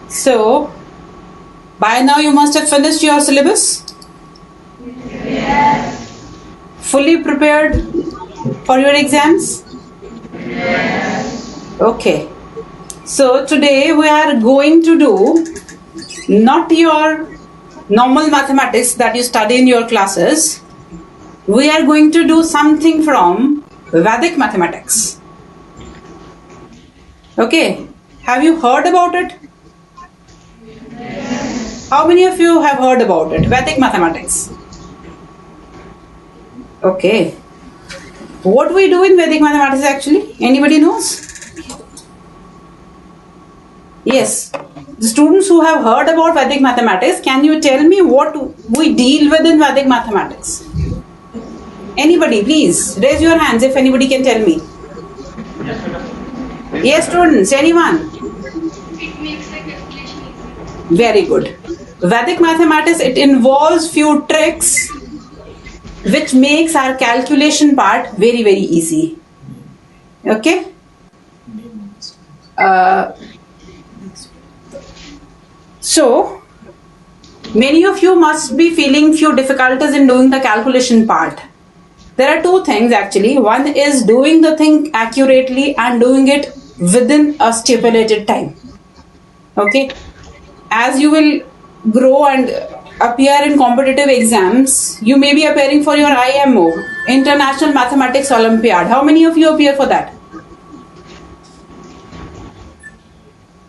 So, by now you must have finished your syllabus? Yes. Fully prepared for your exams? Yes. Okay. So, today we are going to do not your normal mathematics that you study in your classes. We are going to do something from Vedic mathematics. Okay. Have you heard about it? Yes. How many of you have heard about it? Vedic mathematics. Okay. What we do in Vedic mathematics actually? Anybody knows? Yes. The students who have heard about Vedic mathematics, can you tell me what we deal with in Vedic mathematics? Anybody, please raise your hands if anybody can tell me. Yes, students, anyone? It makes the calculation easy. Very good. Vedic mathematics, it involves few tricks which makes our calculation part very, very easy. Okay? So, many of you must be feeling few difficulties in doing the calculation part. There are two things actually. One is doing the thing accurately and doing it within a stipulated time. Okay? As you will grow and appear in competitive exams, you may be appearing for your IMO, International Mathematics Olympiad. How many of you appear for that?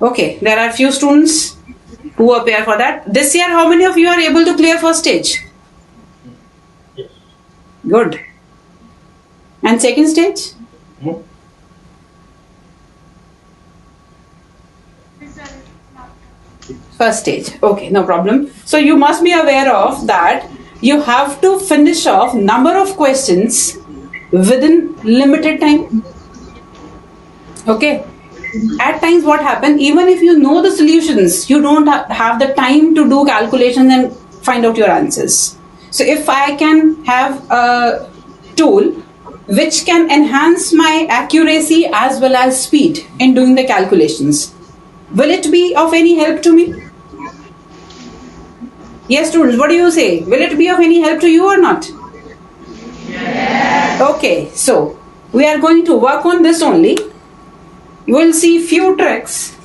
Okay, there are few students who appear for that. This year, how many of you are able to clear first stage? Good. And second stage? First stage. Okay, no problem. So you must be aware of that you have to finish off number of questions within limited time. Okay. At times what happens, even if you know the solutions, you don't have the time to do calculations and find out your answers. So if I can have a tool which can enhance my accuracy as well as speed in doing the calculations, will it be of any help to me? Yes, students, what do you say? Will it be of any help to you or not? Yes. Okay, so we are going to work on this only. You will see few tricks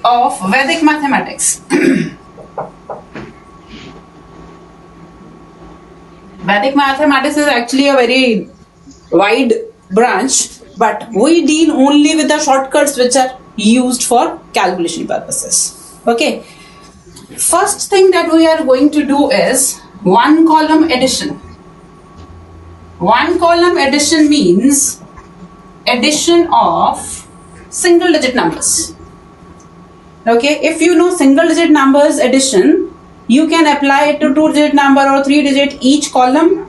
of Vedic mathematics. Vedic mathematics is actually a very wide branch, but we deal only with the shortcuts which are used for calculation purposes. Okay. First thing that we are going to do is one column addition. One column addition means addition of single digit numbers. Okay, if you know single digit numbers addition, you can apply it to 2-digit number or 3-digit each column.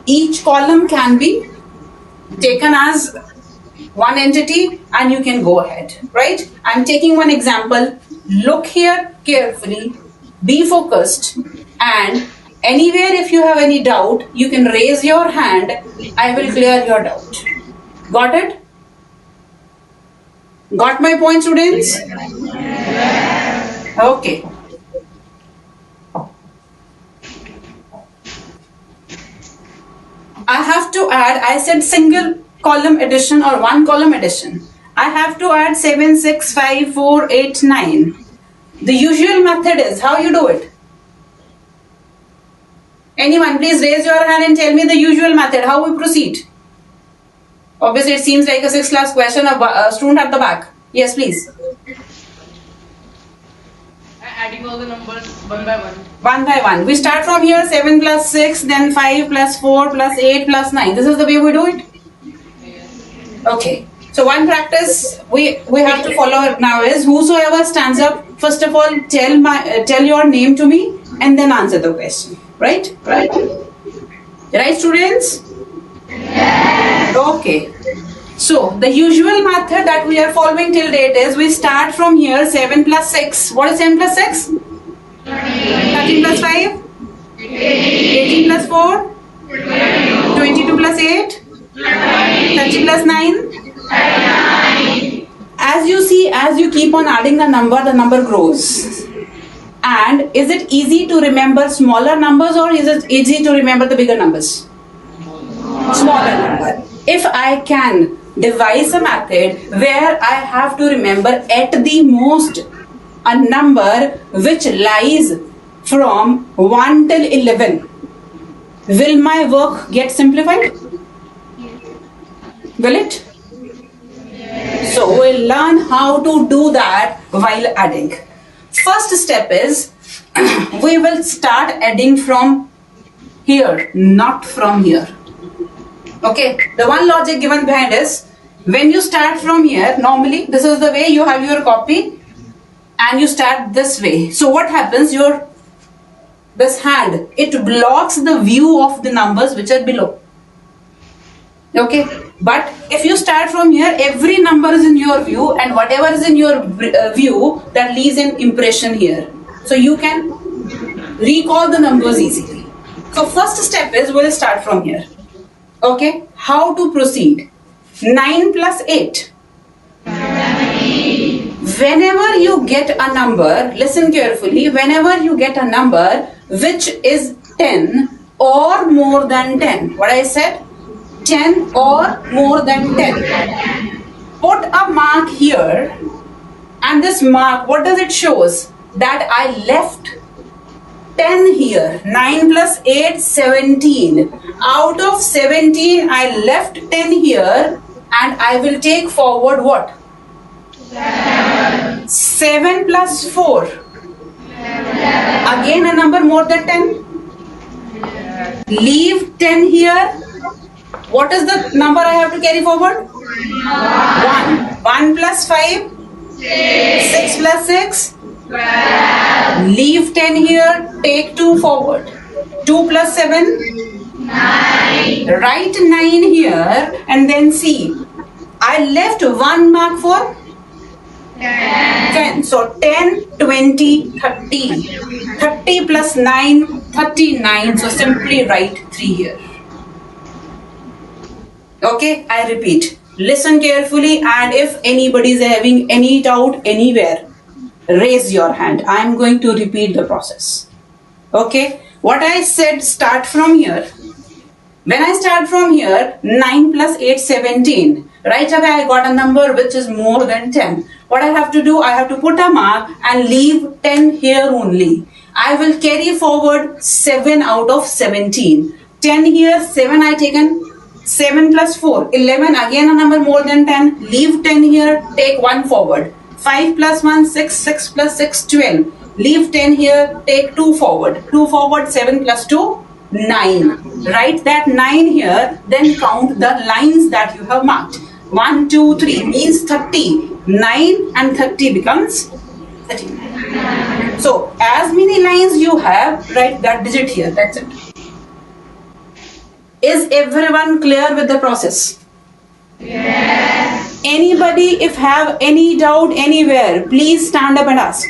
Each column can be taken as one entity and you can go ahead, right? I'm taking one example. Look here carefully, be focused, and anywhere if you have any doubt, you can raise your hand. I will clear your doubt. Got it? Got my point, students? Yes. Okay. I have to add, I said single column addition or one column addition. I have to add 7, 6, 5, 4, 8, 9. The usual method is, how you do it? Anyone, please raise your hand and tell me the usual method, how we proceed. Obviously, it seems like a 6th class question. A student at the back. Yes, please. Adding all the numbers one by one. One by one. We start from here, 7 plus 6, then 5 plus 4 plus 8 plus 9. This is the way we do it? Yes. Okay. So one practice we have to follow now is, whosoever stands up, first of all tell your name to me and then answer the question. Right? Right. Right, students? Yes. Okay. So the usual method that we are following till date is, we start from here, 7 plus 6. What is 7 plus 6? 13 plus 5? 18 plus 4? 22 plus 8? 30 plus 9? as you see, as you keep on adding the number grows. And is it easy to remember smaller numbers or is it easy to remember the bigger numbers? Smaller number. If I can devise a method where I have to remember at the most a number which lies from 1 till 11, will my work get simplified? Will it? So we'll learn how to do that while adding. First step is we will start adding from here, not from here. Okay, the one logic given behind is when you start from here, normally this is the way you have your copy and you start this way. So what happens, this hand, it blocks the view of the numbers which are below. Okay, but if you start from here, every number is in your view and whatever is in your view, that leaves an impression here. So you can recall the numbers easily. So first step is we'll start from here. Okay, how to proceed? 9 plus 8. Whenever you get a number, listen carefully, whenever you get a number which is 10 or more than 10, what I said? 10 or more than 10. Put a mark here and this mark, what does it shows? That I left 10 here. 9 plus 8, 17. Out of 17, I left 10 here and I will take forward what? 7 plus 4. Again a number more than 10. Leave 10 here. What is the number I have to carry forward? 1. 1 plus 5. 6 plus 6. Leave 10 here. Take 2 forward. 2 plus 7. 9. Write 9 here and then see. I left 1 mark for 10. So 10, 20, 30. 30 plus 9, 39. So simply write 3 here. Okay, I repeat. Listen carefully and if anybody is having any doubt anywhere, raise your hand. I am going to repeat the process. Okay, what I said, start from here. When I start from here, 9 plus 8, 17. Right away I got a number which is more than 10. What I have to do, I have to put a mark and leave 10 here only. I will carry forward 7 out of 17. 10 here, 7 I taken. 7 plus 4, 11, again a number more than 10. Leave 10 here, take 1 forward. 5 plus 1, 6, 6 plus 6, 12. Leave 10 here, take 2 forward. 2 forward, 7 plus 2, 9. Write that 9 here, then count the lines that you have marked. 1, 2, 3 means 30. 9 and 30 becomes 39. So, as many lines you have, write that digit here, that's it. Is everyone clear with the process? Yes. Anybody, if have any doubt anywhere, please stand up and ask.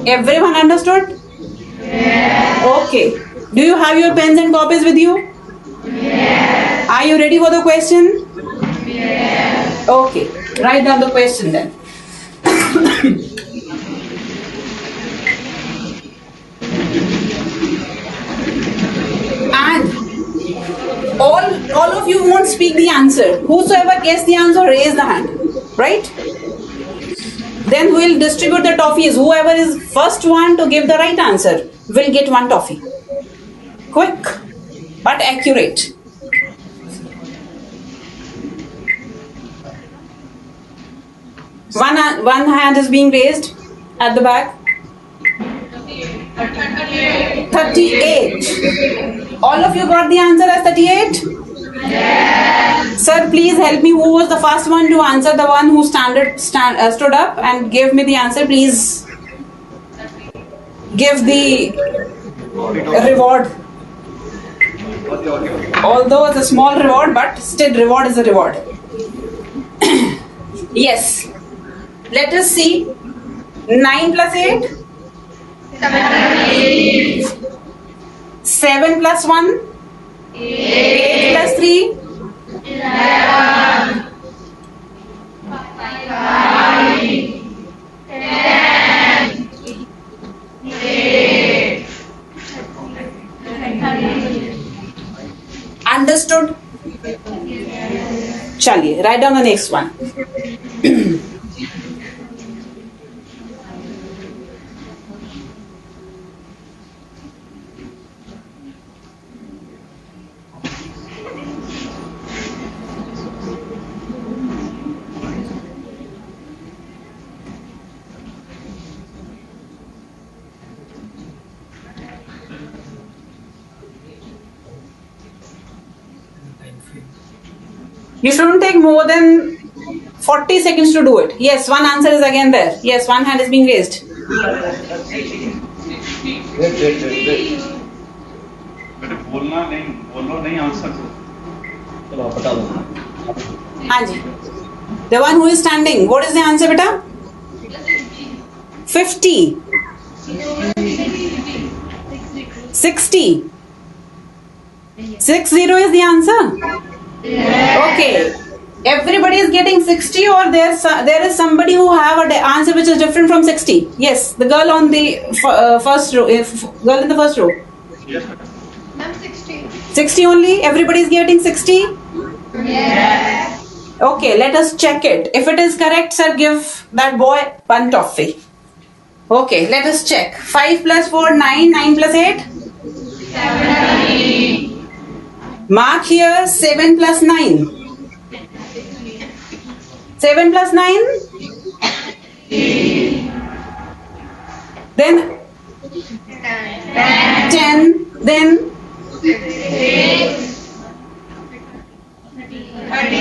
Everyone understood? Yes. Okay. Do you have your pens and copies with you? Yes. Are you ready for the question? Yes. Okay. Write down the question then. And all of you won't speak the answer. Whosoever guessed the answer, raise the hand. Right? Then we'll distribute the toffees. Whoever is first one to give the right answer will get 1 toffee. Quick but accurate. One hand is being raised at the back. 38. All of you got the answer as 38? Yes. Sir, please help me. Who was the first one to answer? The one who stood up and gave me the answer. Please give the reward. Although it's a small reward, but still reward is a reward. Yes. Let us see. 9 plus 8? 17. 7 plus 1? 8 plus 3? 11. चलिए, write down the next one. You shouldn't take more than 40 seconds to do it. Yes, one answer is again there. Yes, one hand is being raised. बेटे बोलो नहीं answer चलो बता दो हाँ जी, the one who is standing, what is the answer beta? 50 60 60 is the answer. Okay, everybody is getting 60 or there is somebody who have an answer which is different from 60. Yes, the girl on the first row, girl in the first row. Yes. 60 only? Everybody is getting 60? Yes. Okay, let us check it. If it is correct, sir, give that boy one toffee. Okay, let us check. 5 plus 4, 9. 9 plus 8? 17. Mark here 7 plus 9. 7 plus 9? Then 10. Then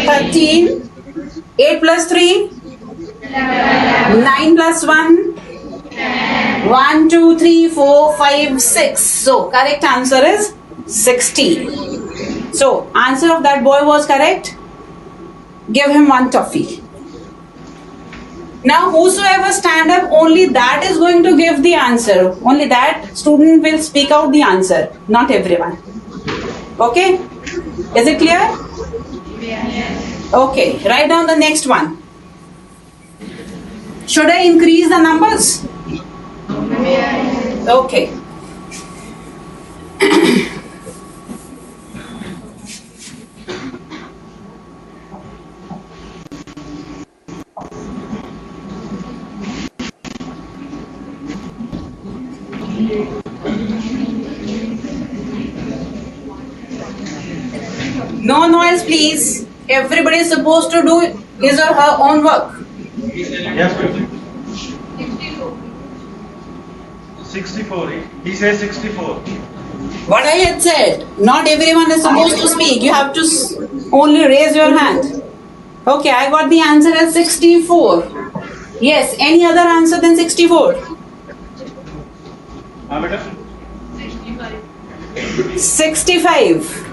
13. 8 plus 3? 9 plus 1? 1, 2, 3, 4, 5, 6. So, correct answer is 60. So, answer of that boy was correct. Give him one toffee. Now, whosoever stand up, only that is going to give the answer. Only that student will speak out the answer. Not everyone. Okay? Is it clear? Yes. Okay. Write down the next one. Should I increase the numbers? Yes. Okay. No noise, please. Everybody is supposed to do his or her own work. Yes, 64. He says 64. What I had said, not everyone is supposed to speak. You have to only raise your hand. Okay, I got the answer as 64. Yes, any other answer than 64? हाँ बेटा 65.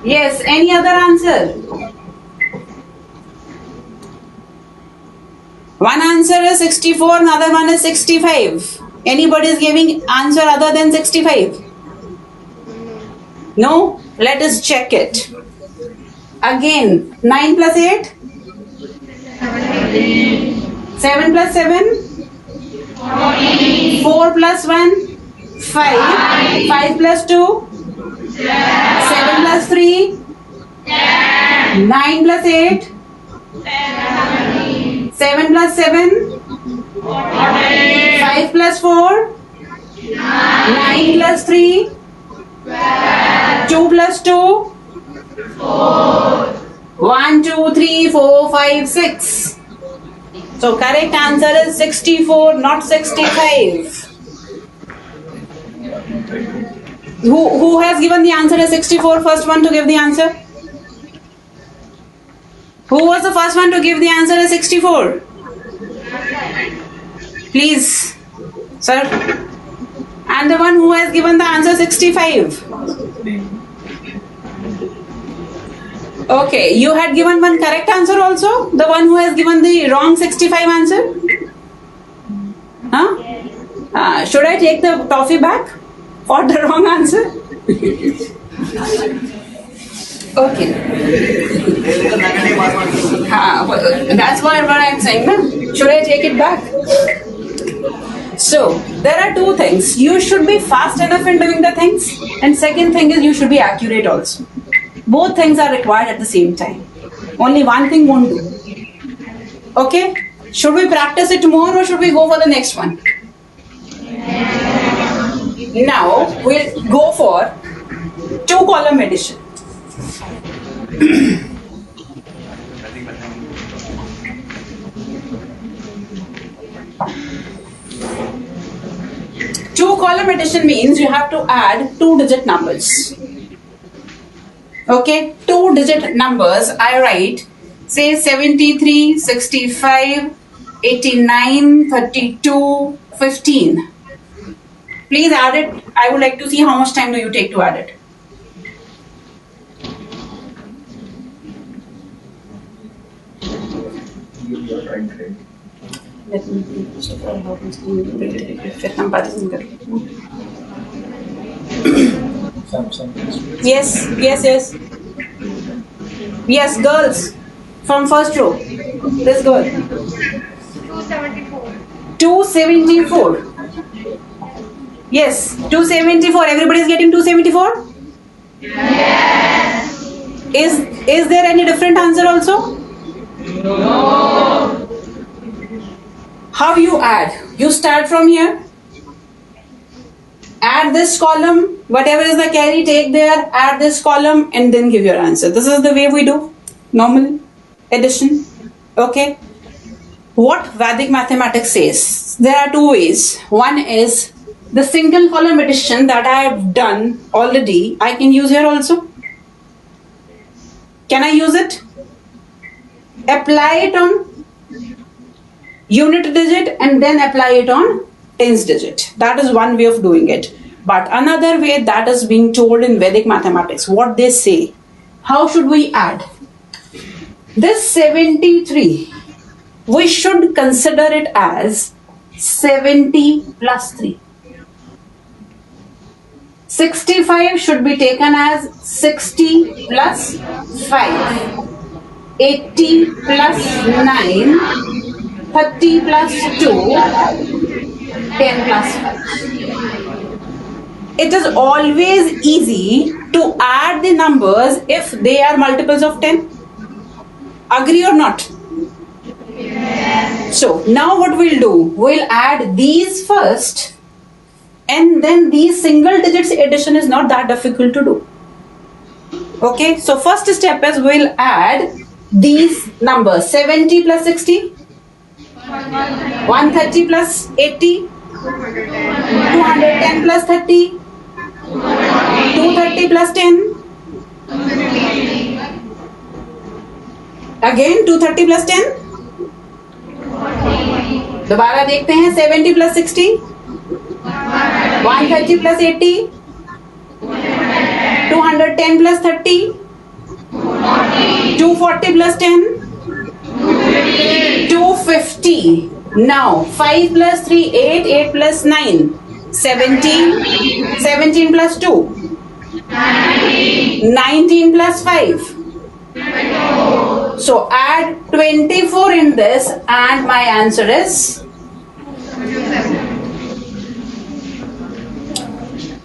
Yes, any other answer? One answer is 64, another one is 65. Anybody is giving answer other than 65? No? Let us check it. Again, 9 plus 8? 7 plus 7? 4 plus 1? 5. 5 plus 2? 7 plus 3? 9 plus 8? 7 plus 7? 5 plus 4? 9 plus 3? 2 plus 2? 1, 2, 3, 4, 5, 6. So correct answer is 64, not 65. Who has given the answer as 64? First one to give the answer. Who was the first one to give the answer as 64? Please, sir. And the one who has given the answer 65. Okay, you had given one correct answer also? The one who has given the wrong 65 answer? Huh? Should I take the toffee back for the wrong answer? Okay. That's what I'm saying. Na? Should I take it back? So, there are two things. You should be fast enough in doing the things. And second thing is you should be accurate also. Both things are required at the same time. Only one thing won't do. Okay? Should we practice it more or should we go for the next one? Now we'll go for 2-column addition. Two-column addition means you have to add 2-digit numbers. Okay, 2-digit numbers I write, say 73, 65, 89, 32, 15. Please add it. I would like to see how much time do you take to add it. Let me see first of all how much comparison. Yes. Yes, girls from first row. This girl. 274. 274. Yes, 274. Everybody is getting 274? Yes. Is there any different answer also? No. How you add? You start from here. Add this column, whatever is the carry, take there, add this column and then give your answer. This is the way we do normal addition. Okay. What Vedic mathematics says? There are two ways. One is the single column addition that I have done already, I can use here also. Can I use it? Apply it on unit digit and then apply it on tens digit. That is one way of doing it. But another way that is being told in Vedic mathematics, what they say, how should we add? This 73, we should consider it as 70 plus 3. 65 should be taken as 60 plus 5. 80 plus 9. 30 plus 2, 10 plus 5. It is always easy to add the numbers if they are multiples of 10. Agree or not? Yes. So now what we'll do, we'll add these first and then these single digits addition is not that difficult to do. Okay, so first step is we'll add these numbers, 70 plus 60. 130 plus 80, 210 plus 30, 230 plus 10, again 230 plus 10, दोबारा देखते हैं 70 plus 60, 130 plus 80, 210 plus 30, 240 plus 10, 250. Now 5 plus 3, 8, 8 plus 9, 17, 17 plus 2, 19 plus 5. So add 24 in this and my answer is,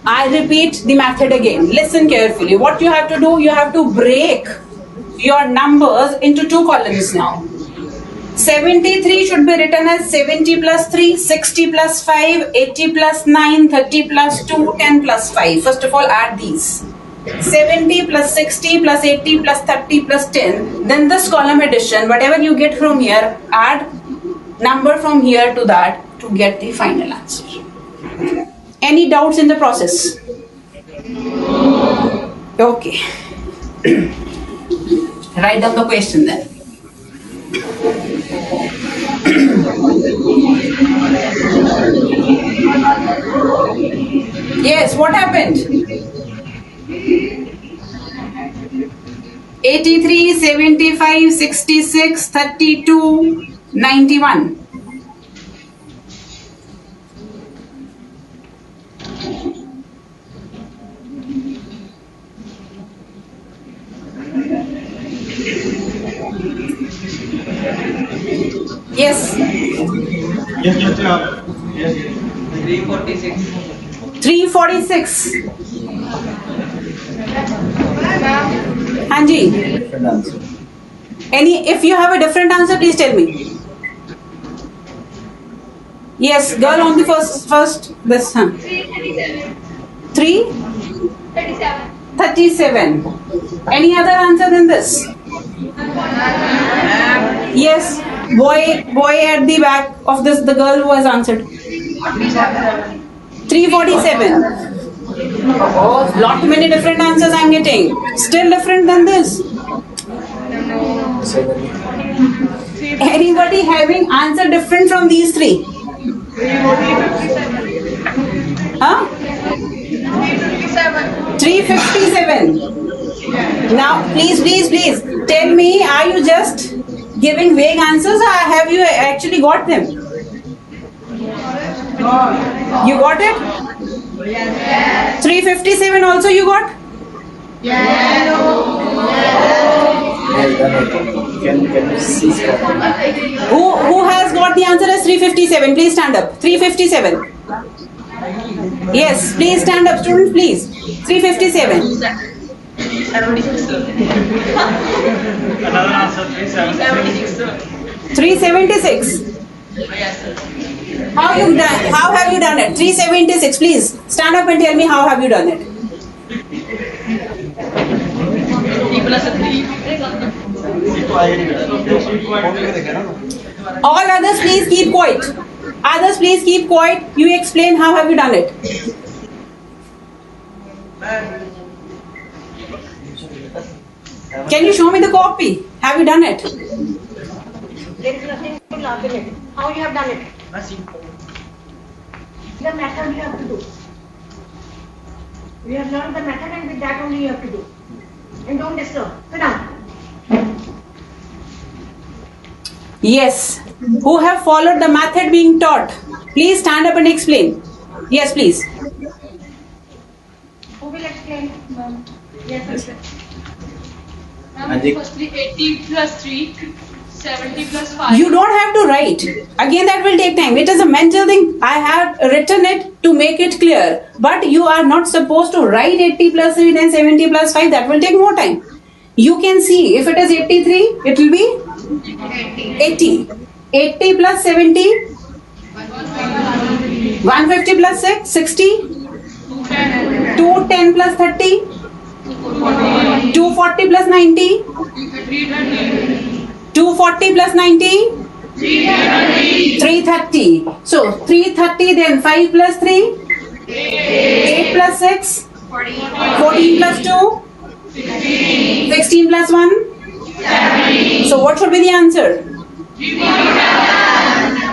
I repeat the method again. Listen carefully. What you have to do, you have to break your numbers into 2 columns now. 73 should be written as 70 plus 3, 60 plus 5, 80 plus 9, 30 plus 2, 10 plus 5. First of all, add these. 70 plus 60 plus 80 plus 30 plus 10. Then this column addition, whatever you get from here, add number from here to that to get the final answer. Any doubts in the process? Okay. Write down the question then. Yes, what happened? 83, 75, 66, 32, 91. Yes. Yes, teacher. Yes. 346. 346. हाँ जी. Different answer. If you have a different answer, please tell me. Yes, girl on the first this one. 337. 337. 37. Any other answer than this? Yes, boy at the back of this, the girl who has answered. 347. Oh, lot many different answers I'm getting. Still different than this. Anybody having answer different from these three? Huh? 357. Now, please tell me, are you just giving vague answers or have you actually got them? You got it? 357 also you got? Can you see? Who has got the answer as 357? Please stand up. 357. Yes, please stand up, students, please. 357. 76, sir. Another answer, 376. 376. Yes, sir. How have you done it? 376. Please stand up and tell me how have you done it. 3 plus 3. All others, please keep quiet. Others, please keep quiet. You explain how have you done it. Can you show me the copy? Have you done it? There is nothing to laugh in it. How you have done it? The method you have to do. We have learned the method and with that only you have to do. And don't disturb. Sit down. Yes. Who have followed the method being taught? Please stand up and explain. Yes, please. Who will explain? Yes, sir. Firstly, 80 plus 3, 70 plus 5. You don't have to write. Again, that will take time. It is a mental thing. I have written it to make it clear. But you are not supposed to write 80 plus 3 and 70 plus 5. That will take more time. You can see if it is 83, it will be 80. 80 plus 70, 150 plus 6, 60, 210 plus 30, 240 plus 90, 240 plus 90, 330. So 330, then 5 plus 3, 8 plus 6, 14 plus 2, 16 plus 1. So what should be the answer?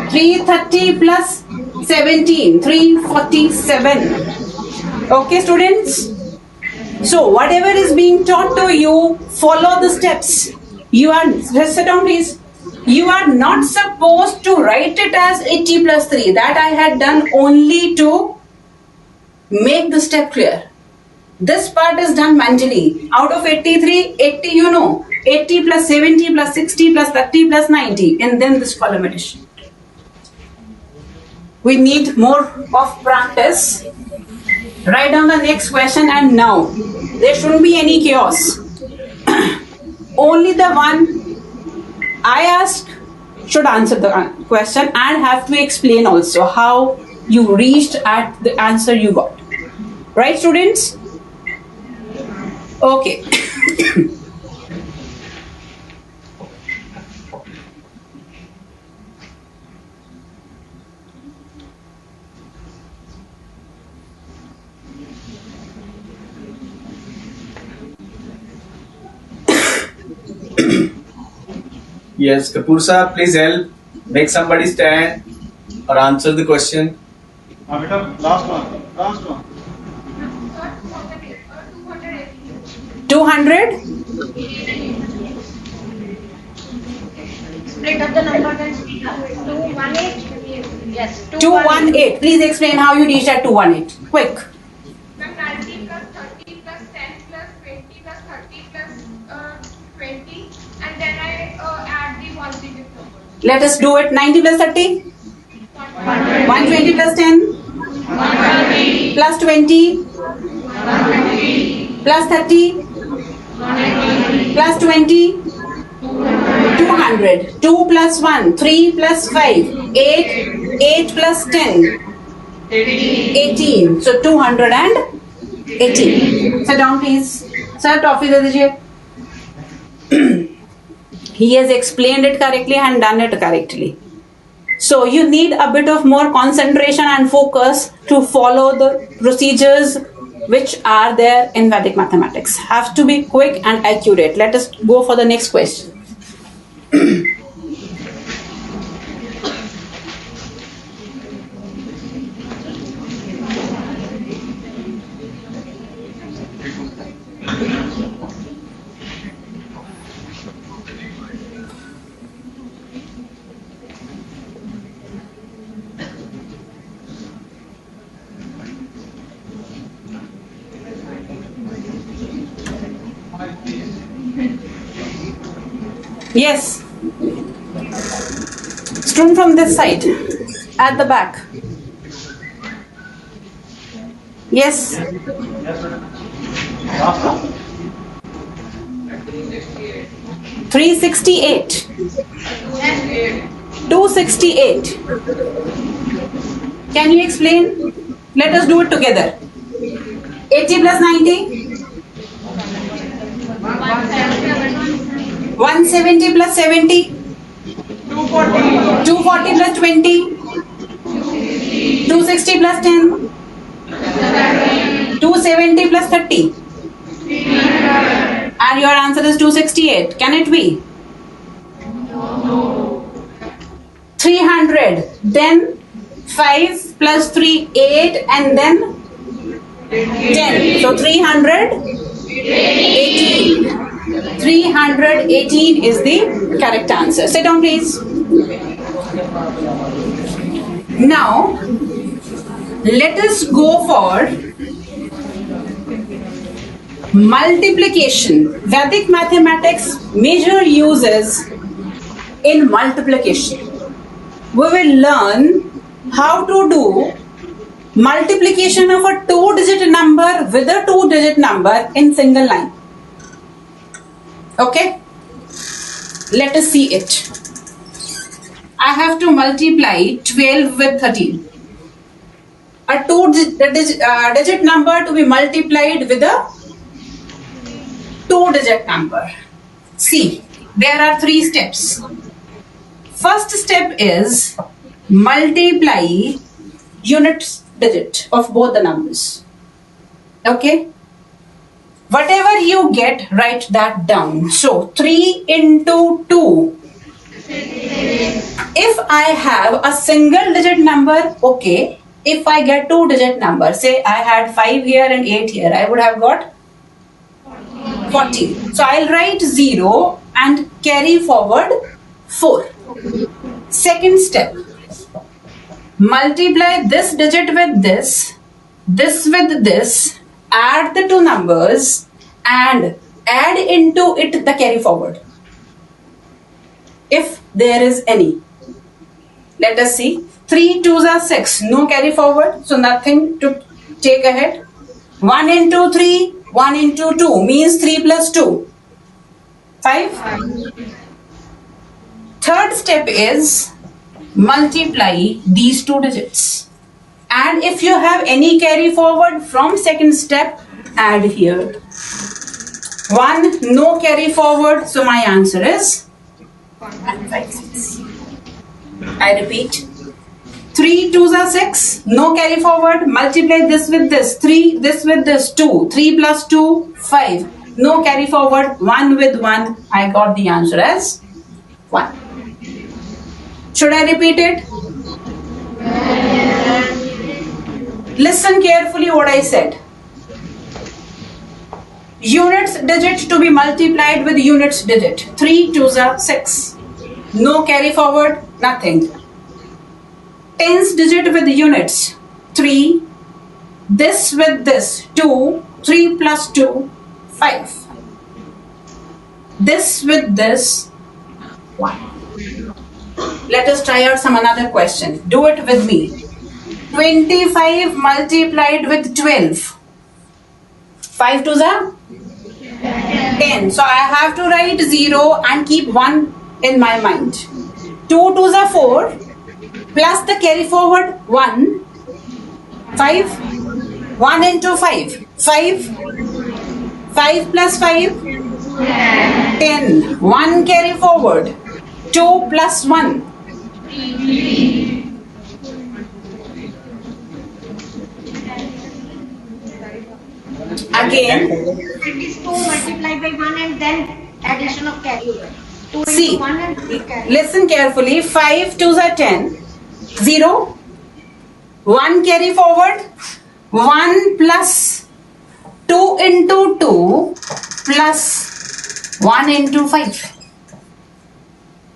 330 plus 17, 347. Okay, students? So whatever is being taught to you, follow the steps. You are, just sit down please. You are not supposed to write it as 80 plus 3. That I had done only to make the step clear. This part is done mentally. Out of 83, 80 you know. 80 plus 70 plus 60 plus 30 plus 90. And then this column addition. We need more of practice. Write down the next question and now. There shouldn't be any chaos. Only the one I ask should answer the question and have to explain also how you reached at the answer you got. Right, students? Okay. Yes, Kapoor sir, please help. Make somebody stand or answer the question. Last one. 200? Split up the numbers and speak up. 218. Yes. 218. Please explain how you reached at 218. Quick. 90 plus 30 plus 10 plus 20 plus 30 plus 20, and then I add the one digit numbers. Let us do it. 90 plus 30? 120 plus 10? 130 Plus 20? 120 Plus 30? Plus 20? 200. 2 plus 1, 3 plus 5, 8, 8 plus 10, 18. So 218. Sit down, please. Sir, toffee de dijiye. He has explained it correctly and done it correctly. So you need a bit of more concentration and focus to follow the procedures which are there in Vedic mathematics. Have to be quick and accurate. Let us go for the next question. Yes. Student from this side, at the back. Yes. 368. 268. Can you explain? Let us do it together. 80 plus 90. 170 plus 70. 240. 240 plus 20. 260 plus 10. 270 plus 30. And your answer is 268. Can it be? 300. Then 5 plus 3, 8, and then 10. So 318. 318 is the correct answer. Sit down, please. Now, let us go for multiplication. Vedic mathematics major uses in multiplication. We will learn how to do multiplication of a 2-digit number with a 2-digit number in single line. Okay, let us see it. I have to multiply 12 with 13. A 2-digit number to be multiplied with a 2-digit number. See, there are 3 steps. First step is multiply unit digit of both the numbers. Okay. Whatever you get, write that down. So 3 into 2. If I have a single digit number, okay. If I get 2-digit number, say I had 5 here and 8 here, I would have got 40. So I'll write 0 and carry forward 4. Second step. Multiply this digit with this with this, add the 2 numbers and add into it the carry forward, if there is any. Let us see. 3 2s are 6, no carry forward, so nothing to take ahead. 1 into 3, 1 into 2 means 3 plus 2, 5. Third step is multiply these 2 digits, and if you have any carry forward from second step, add here. 1, no carry forward, so my answer is 156. I repeat. 3 2s are 6, no carry forward, multiply this with this, 3, this with this, 2, 3 plus 2, 5, no carry forward, 1 with 1, I got the answer as 1. Should I repeat it? Listen carefully what I said. Units digit to be multiplied with units digit. 3 2s are 6. No carry forward, nothing. Tens digit with units. 3. This with this. 2. 3 plus 2. 5. This with this. 1. Let us try out some another question. Do it with me. 25 multiplied with 12. 5 2s are 10. So I have to write 0 and keep 1 in my mind. 2 twos are 4 plus the carry forward 1, 5, 1 into 5, 5, 5 plus 5, 10, 1 carry forward, 2 plus 1, 3. Again, It is 2 multiplied by 1 and then addition of carry. 2 see, into 1 and 3 carry. listen carefully. 5 twos are 10, 0, 1 carry forward, 1 plus 2 into 2 plus 1 into 5.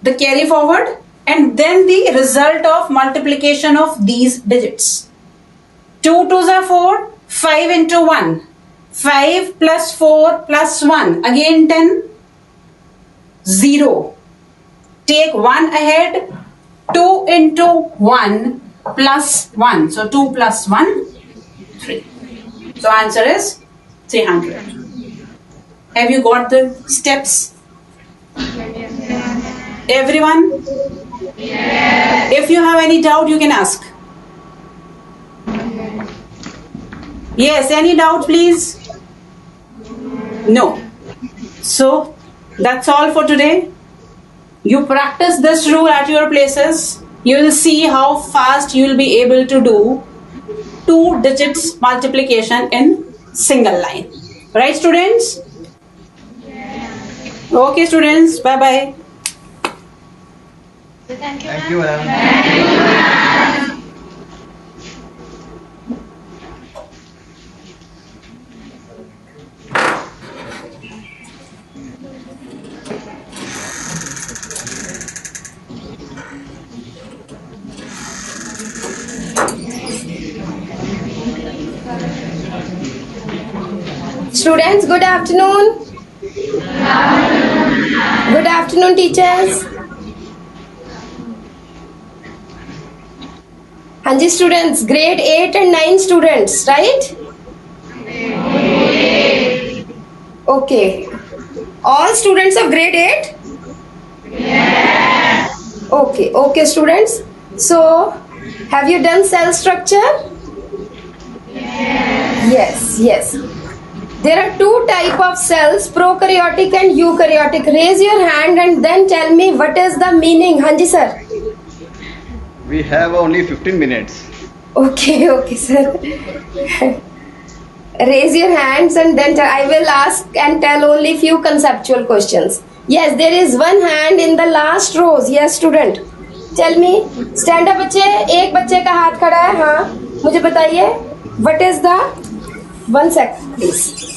The carry forward and then the result of multiplication of these digits. 2 twos are 4, 5 into 1. 5 plus 4 plus 1, again 10, 0. Take 1 ahead, 2 into 1 plus 1. So 2 plus 1, 3. So answer is 300. Have you got the steps? Everyone? Yes. If you have any doubt, you can ask. Yes, any doubt please? No. So that's all for today. You practice this rule at your places. You will see how fast you will be able to do 2 digits multiplication in single line. Right students? Okay students, bye bye. Thank you, Thank you, ma'am. ma'am. Students, good afternoon. Good afternoon, teachers. Hanji students, grade 8 and 9 students, right? Okay. All students of grade 8? Yes. Okay, students. So, have you done cell structure? Yes. There are 2 types of cells, prokaryotic and eukaryotic. Raise your hand and then tell me what is the meaning. Hanji sir. We have only 15 minutes. Okay, sir. Raise your hands and then I will ask and tell only few conceptual questions. Yes, there is one hand in the last rows. Yes, student. Tell me. Stand up बच्चे. एक बच्चे का हाथ खड़ा है. हाँ. मुझे बताइए. What is the 1 sec, please.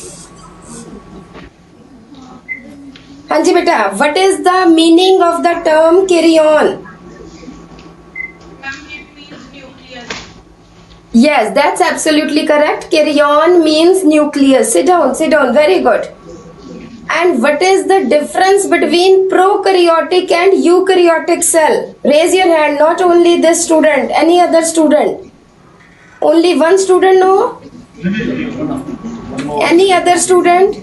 हाँ जी बेटा. What is the meaning of the term carry-on? Yes, that's absolutely correct. Carry-on means nucleus. Sit down. Very good. And what is the difference between prokaryotic and eukaryotic cell? Raise your hand. Not only this student, any other student. Only one student know? Any other student?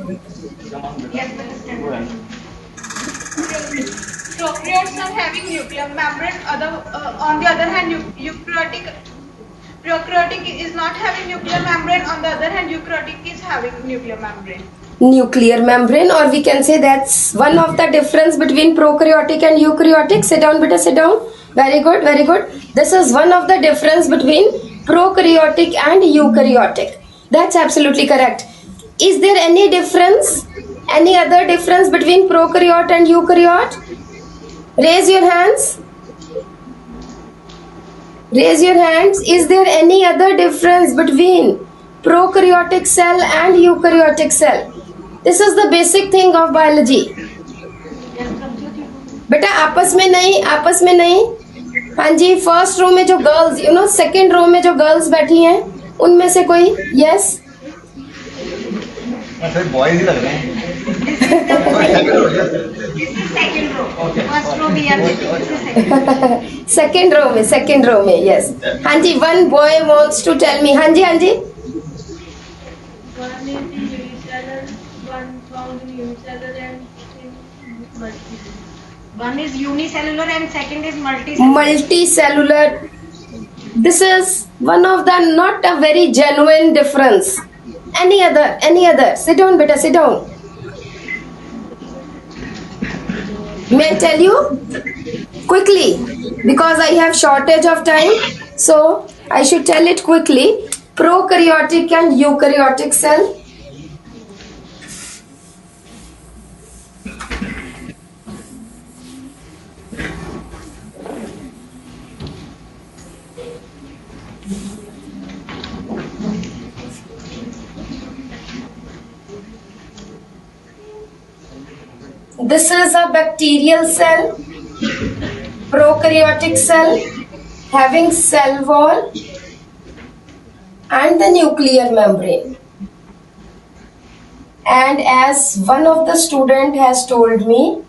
Prokaryotes are having nuclear membrane. On the other hand, prokaryotic is not having nuclear membrane. On the other hand, eukaryotic is having nuclear membrane. Nuclear membrane, or we can say that's one of the difference between prokaryotic and eukaryotic. Sit down, beta, sit down. Very good. This is one of the difference between prokaryotic and eukaryotic. That's absolutely correct. Is there any difference? Any other difference between prokaryote and eukaryote? Raise your hands. Is there any other difference between prokaryotic cell and eukaryotic cell? This is the basic thing of biology. बेटा आपस में नहीं. हाँ जी, first row में जो girls, second row में जो girls बैठी हैं, उनमें से कोई? यस. बॉयज ही लग रहे हैं. Second row. First row we are second row में. यस. हाँ जी, one boy wants to tell me. हाँ जी. One is unicellular, one found in unicellular and in multicellular. One is unicellular and second is multicellular. Multicellular. This is one of the not a very genuine difference. Any other. Sit down, beta, sit down. May I tell you? Quickly, because I have shortage of time, so I should tell it quickly. Prokaryotic and eukaryotic cell. This is a bacterial cell, prokaryotic cell, having cell wall and the nuclear membrane. And as one of the student has told me,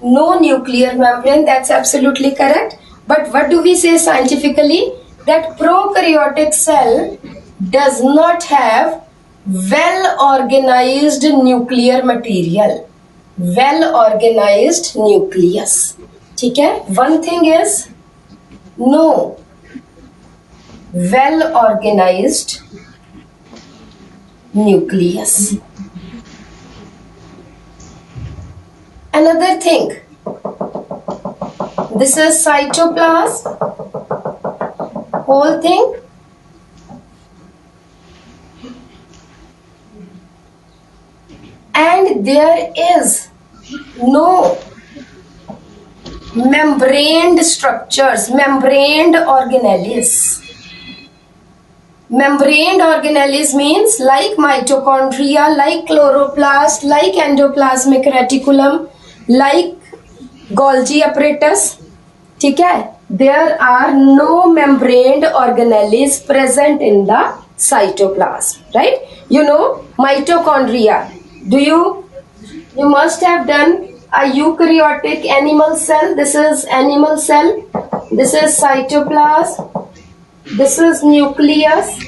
no nuclear membrane, that's absolutely correct. But what do we say scientifically? That prokaryotic cell does not have well-organized nuclear material. Well-organized nucleus. ठीक है? One thing is no well-organized nucleus. Another thing, this is cytoplasm, whole thing. And there is no membraned structures, membraned organelles. Membraned organelles means like mitochondria, like chloroplast, like endoplasmic reticulum, like Golgi apparatus. ठीक है? There are no membraned organelles present in the cytoplasm, right? You know mitochondria. You must have done a eukaryotic animal cell. This is animal cell. This is cytoplasm. This is nucleus.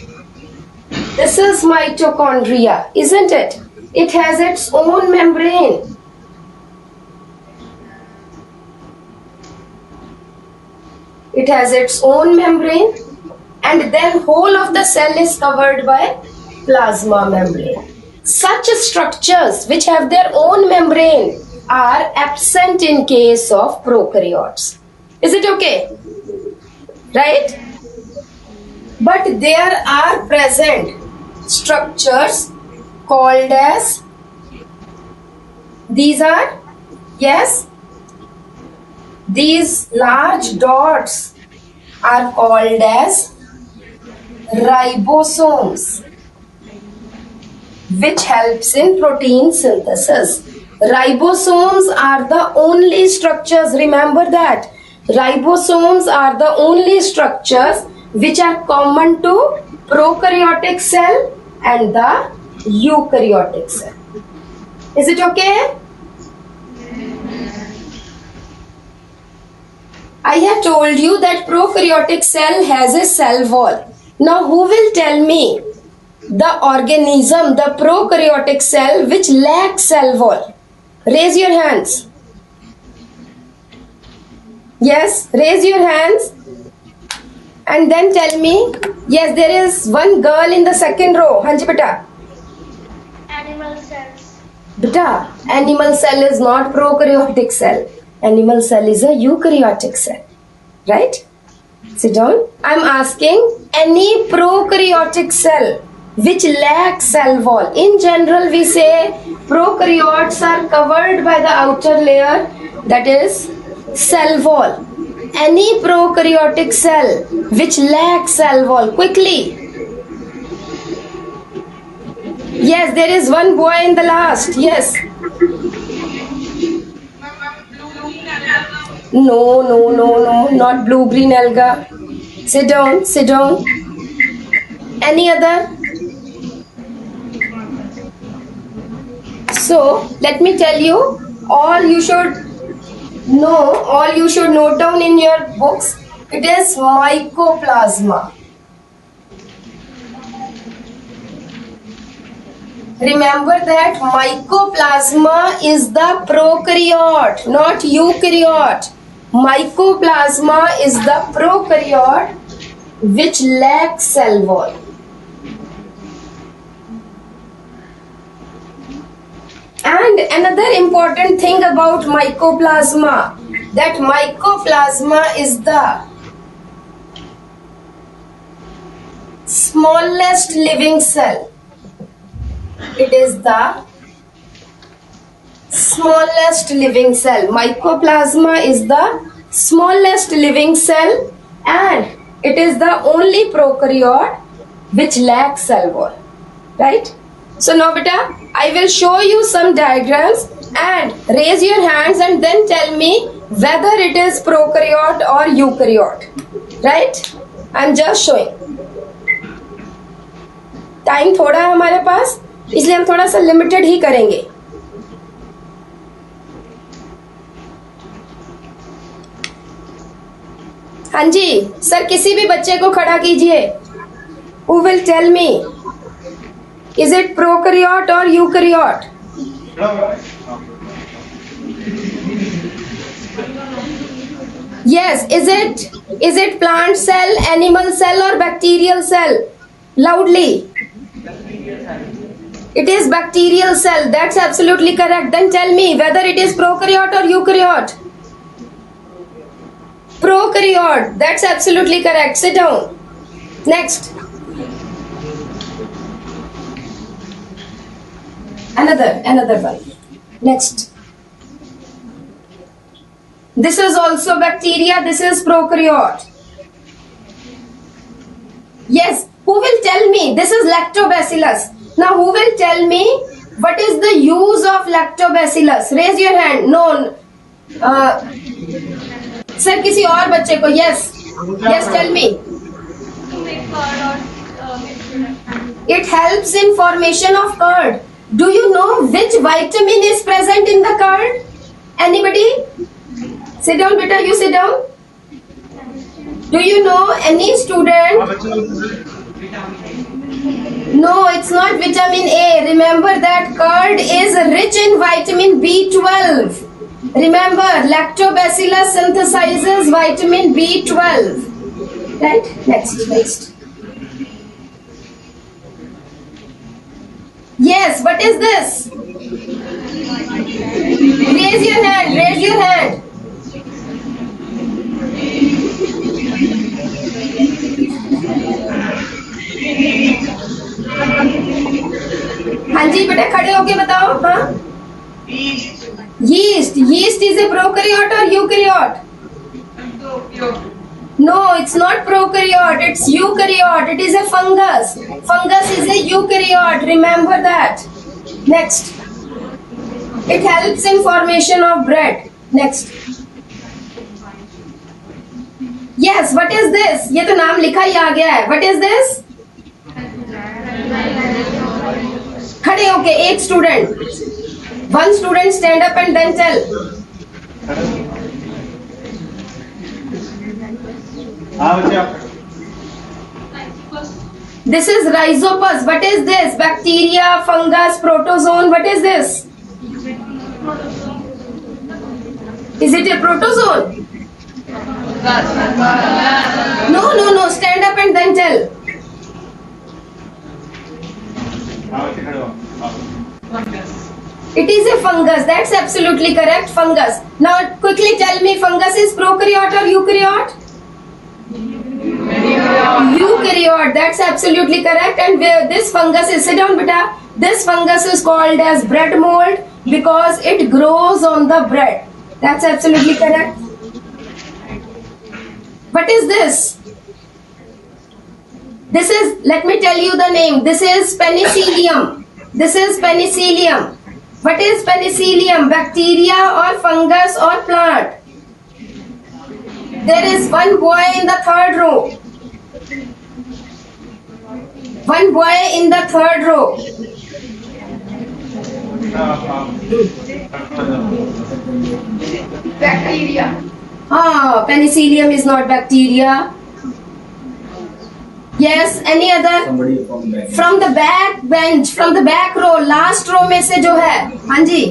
This is mitochondria, isn't it? It has its own membrane. It has its own membrane, and then whole of the cell is covered by plasma membrane. Such structures which have their own membrane are absent in case of prokaryotes. Is it okay? Right? But there are present structures called as, these are, yes, these large dots are called as ribosomes, which helps in protein synthesis. Ribosomes are the only structures, remember that. Ribosomes are the only structures which are common to prokaryotic cell and the eukaryotic cell. Is it okay? I have told you that prokaryotic cell has a cell wall. Now who will tell me the organism, the prokaryotic cell which lacks cell wall? Raise your hands. Yes, raise your hands. And then tell me, yes, there is one girl in the second row. Hanji beta. Animal cells. Beta, animal cell is not prokaryotic cell. Animal cell is a eukaryotic cell. Right? Sit down. I am asking any prokaryotic cell which lacks cell wall. In general, we say prokaryotes are covered by the outer layer, that is cell wall. Any prokaryotic cell which lacks cell wall, quickly. Yes, there is one boy in the last. Yes. No, not blue-green alga. Sit down, sit down. Any other? So, let me tell you, all you should note down in your books. It is mycoplasma. Remember that mycoplasma is the prokaryote, not eukaryote. Mycoplasma is the prokaryote which lacks cell wall. And another important thing about mycoplasma, that mycoplasma is the smallest living cell. It is the smallest living cell. Mycoplasma is the smallest living cell and it is the only prokaryote which lacks cell wall. Right? So now beta, I will show you some diagrams and raise your hands and then tell me whether it is prokaryote or eukaryote. Right? I am just showing. Time थोड़ा है हमारे पास, इसलिए हम थोड़ा सा limited ही करेंगे. हाँ जी sir, किसी भी बच्चे को खड़ा कीजिए. Who will tell me? Is it prokaryote or eukaryote? Yes, is it plant cell, animal cell or bacterial cell? Loudly. It is bacterial cell. That's absolutely correct. Then tell me whether it is prokaryote or eukaryote. Prokaryote. That's absolutely correct. Sit down. Next. Another one. Next. This is also bacteria. This is prokaryote. Yes. Who will tell me? This is lactobacillus. Now who will tell me what is the use of lactobacillus? Raise your hand. No. Sir, किसी और बच्चे को. Yes. Yes, tell me. To make curd or milk. It helps in formation of curd. Do you know which vitamin is present in the curd? Anybody? Sit down, beta. You sit down. Do you know any student? No, it's not vitamin A. Remember that curd is rich in vitamin B12. Remember, lactobacillus synthesizes vitamin B12. Right? Next. Yes, what is this? Raise your hand. हाँ जी बेटा, खड़े होके बताओ. हाँ, yeast is a prokaryote or eukaryote? No, it's not prokaryote, it's eukaryote. It is a fungus. Fungus is a eukaryote. Remember that. Next. It helps in formation of bread. Next. Yes, what is this? ये तो नाम लिखा ही आ गया है. What is this? खड़े होके एक student. One student stand up and then tell. This is rhizopus. What is this? Bacteria, fungus, protozoan. What is this? Is it a protozoan? No. Stand up and then tell. It is a fungus. That's absolutely correct. Fungus. Now quickly tell me, fungus is prokaryote or eukaryote? Eukaryote. That's absolutely correct. And where this fungus is, sit down beta. This fungus is called as bread mold because it grows on the bread. That's absolutely correct. What is this? This is, let me tell you the name. This is penicillium. What is penicillium? Bacteria or fungus or plant? There is one boy in the third row. Bacteria. Penicillium is not bacteria. Yes, any other? Somebody from the back. From the back bench, from the back row, last row में से जो है, हाँ जी.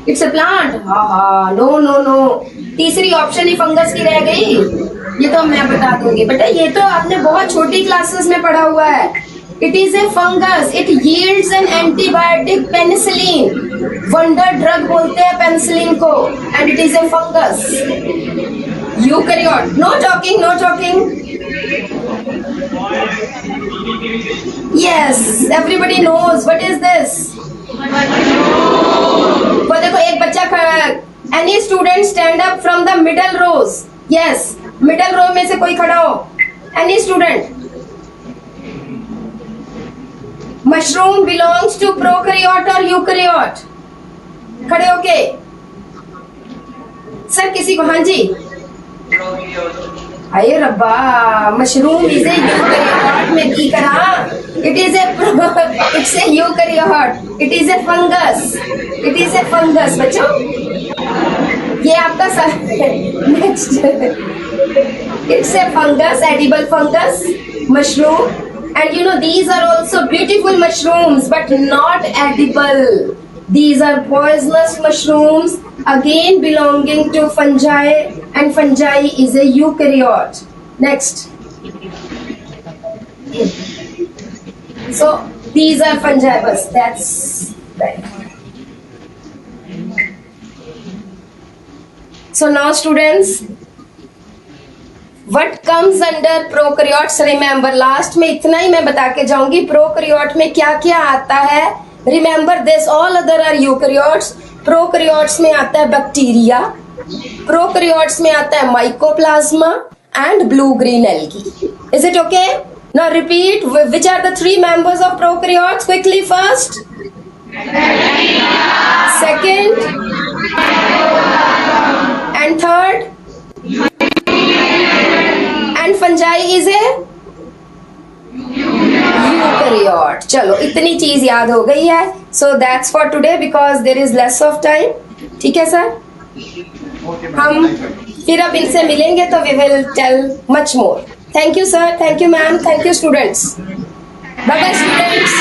It's a plant. हाँ, no. तीसरी option ही fungus की रह गई. ये तो मैं बता दूंगी बेटा. ये तो आपने बहुत छोटी क्लासेस में पढ़ा हुआ है. It is a fungus. It yields an antibiotic penicillin. Wonder drug बोलते हैं penicillin को. And it is a fungus. Eukaryote. No talking. Yes, everybody knows. What is this? वो देखो एक बच्चा खड़ा है. Any student stand up from the middle rows. Yes, middle row में से कोई खड़ा हो. Any student. Mushroom belongs to prokaryote or eukaryote? खड़े होके. सर किसी को, हाँ जी. अरे रब्बा, मशरूम इज ए यूकैरियोट में की करा. It's a eukaryote. It is a fungus. बच्चों ये आपका next. It's a fungus, edible fungus, mushroom. And you know these are also beautiful mushrooms but not edible. These are poisonous mushrooms again belonging to fungi, and fungi is a eukaryote. Next. So these are fungi, bas that's right. So now students, What comes under prokaryotes? Remember, last में इतना ही मैं बता के जाऊंगी. Prokaryote में क्या क्या आता है. Remember this, all other are eukaryotes. Prokaryotes में आता है बैक्टीरिया. प्रोकैरियोट्स में आता है mycoplasma and blue green algae. Is it okay? Now repeat, which are the 3 members of prokaryotes? Quickly, first, second, and third. And fungi is a eukaryote. चलो इतनी चीज याद हो गई है. So that's for today because there is less of time. ठीक है sir? हम फिर अब इनसे मिलेंगे तो we will tell much more. Thank you sir, thank you ma'am, thank you students. Bye bye students.